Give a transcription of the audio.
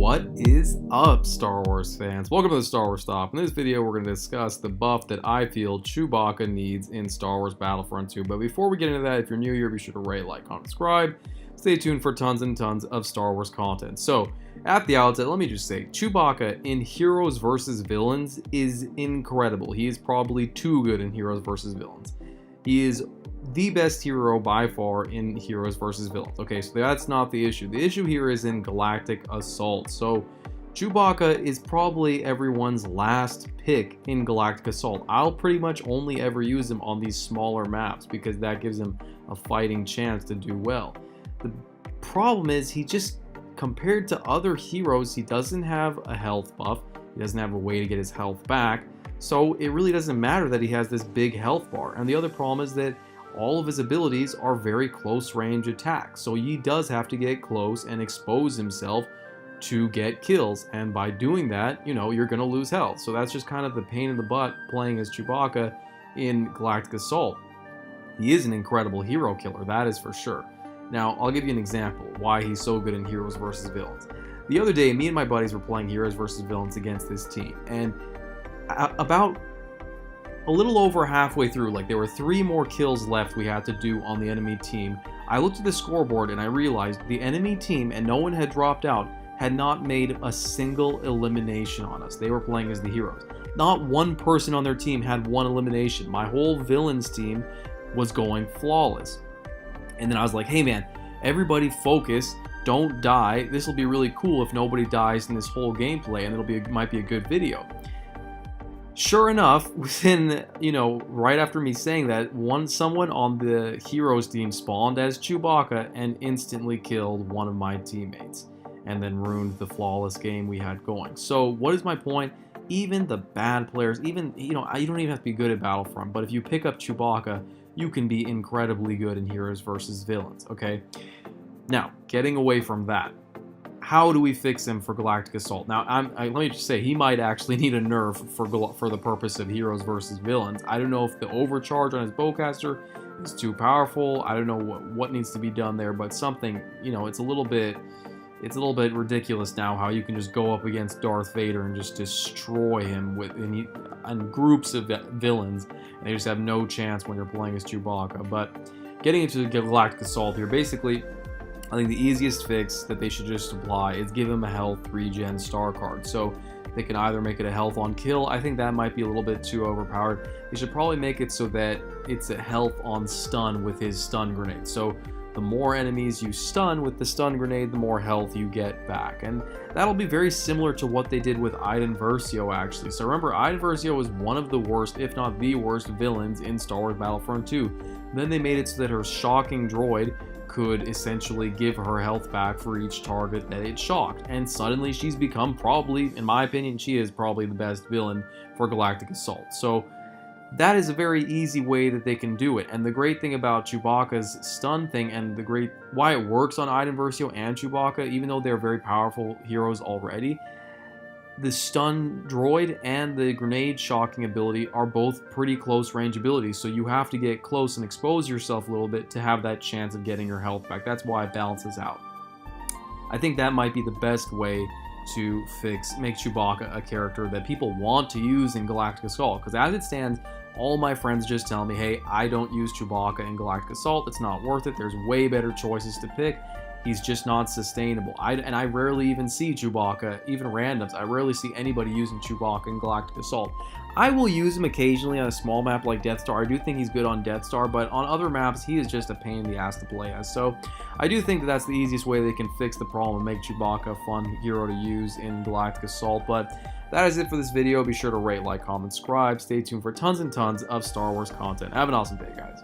What is up, Star Wars fans? Welcome to the Star Wars Stop. In this video, we're going to discuss the buff that I feel Chewbacca needs in Star Wars Battlefront 2. But before we get into that, if you're new here, be sure to rate, like, comment, subscribe. Stay tuned for tons and tons of Star Wars content. So, at the outset, let me just say, Chewbacca in Heroes vs. Villains is incredible. He is probably too good in Heroes vs. Villains. He is the best hero by far in Heroes vs. Villains. Okay, so that's not the issue. The issue here is in Galactic Assault. So Chewbacca is probably everyone's last pick in Galactic Assault. I'll pretty much only ever use him on these smaller maps because that gives him a fighting chance to do well. The problem is he just, compared to other heroes, he doesn't have a health buff. He doesn't have a way to get his health back. So it really doesn't matter that he has this big health bar. And the other problem is that all of his abilities are very close range attacks. So he does have to get close and expose himself to get kills. And by doing that, you know, you're going to lose health. So that's just kind of the pain in the butt playing as Chewbacca in Galactic Assault. He is an incredible hero killer, that is for sure. Now, I'll give you an example why he's so good in Heroes vs. Villains. The other day, me and my buddies were playing Heroes vs. Villains against this team. And about a little over halfway through, like there were 3 more kills left we had to do on the enemy team, I looked at the scoreboard and I realized the enemy team, and no one had dropped out, had not made a single elimination on us. They were playing as the heroes. Not one person on their team had one elimination. My whole villains team was going flawless. And then I was like, hey man, everybody focus, don't die. This will be really cool if nobody dies in this whole gameplay, and it might be a good video. Sure enough, within, right after me saying that, someone on the heroes team spawned as Chewbacca and instantly killed one of my teammates, and then ruined the flawless game we had going. So what is my point? Even the bad players, you don't even have to be good at Battlefront, but if you pick up Chewbacca, you can be incredibly good in Heroes vs. Villains, okay? Now, getting away from that, how do we fix him for Galactic Assault? Now, let me just say, he might actually need a nerf for the purpose of Heroes vs. Villains. I don't know if the overcharge on his bowcaster is too powerful. I don't know what needs to be done there, but something, it's a little bit ridiculous now how you can just go up against Darth Vader and just destroy him and groups of villains, and they just have no chance when you're playing as Chewbacca. But getting into the Galactic Assault here, basically, I think the easiest fix that they should just apply is give him a health regen star card. So they can either make it a health on kill. I think that might be a little bit too overpowered. They should probably make it so that it's a health on stun with his stun grenade. So the more enemies you stun with the stun grenade, the more health you get back. And that'll be very similar to what they did with Iden Versio, actually. So remember, Iden Versio was one of the worst, if not the worst, villains in Star Wars Battlefront 2. Then they made it so that her shocking droid could essentially give her health back for each target that it shocked. And suddenly she's become probably, in my opinion, she is probably the best villain for Galactic Assault. So that is a very easy way that they can do it. And the great thing about Chewbacca's stun thing, and why it works on Iden Versio and Chewbacca, even though they're very powerful heroes already, the stun droid and the grenade shocking ability are both pretty close range abilities, so you have to get close and expose yourself a little bit to have that chance of getting your health back. That's why it balances out. I think that might be the best way to make Chewbacca a character that people want to use in Galactic Assault, because as it stands, all my friends just tell me, hey, I don't use Chewbacca in Galactic Assault, it's not worth it, there's way better choices to pick. He's just not sustainable. And I rarely even see Chewbacca, even randoms. I rarely see anybody using Chewbacca in Galactic Assault. I will use him occasionally on a small map like Death Star. I do think he's good on Death Star, but on other maps, he is just a pain in the ass to play as. So I do think that that's the easiest way they can fix the problem and make Chewbacca a fun hero to use in Galactic Assault. But that is it for this video. Be sure to rate, like, comment, subscribe. Stay tuned for tons and tons of Star Wars content. Have an awesome day, guys.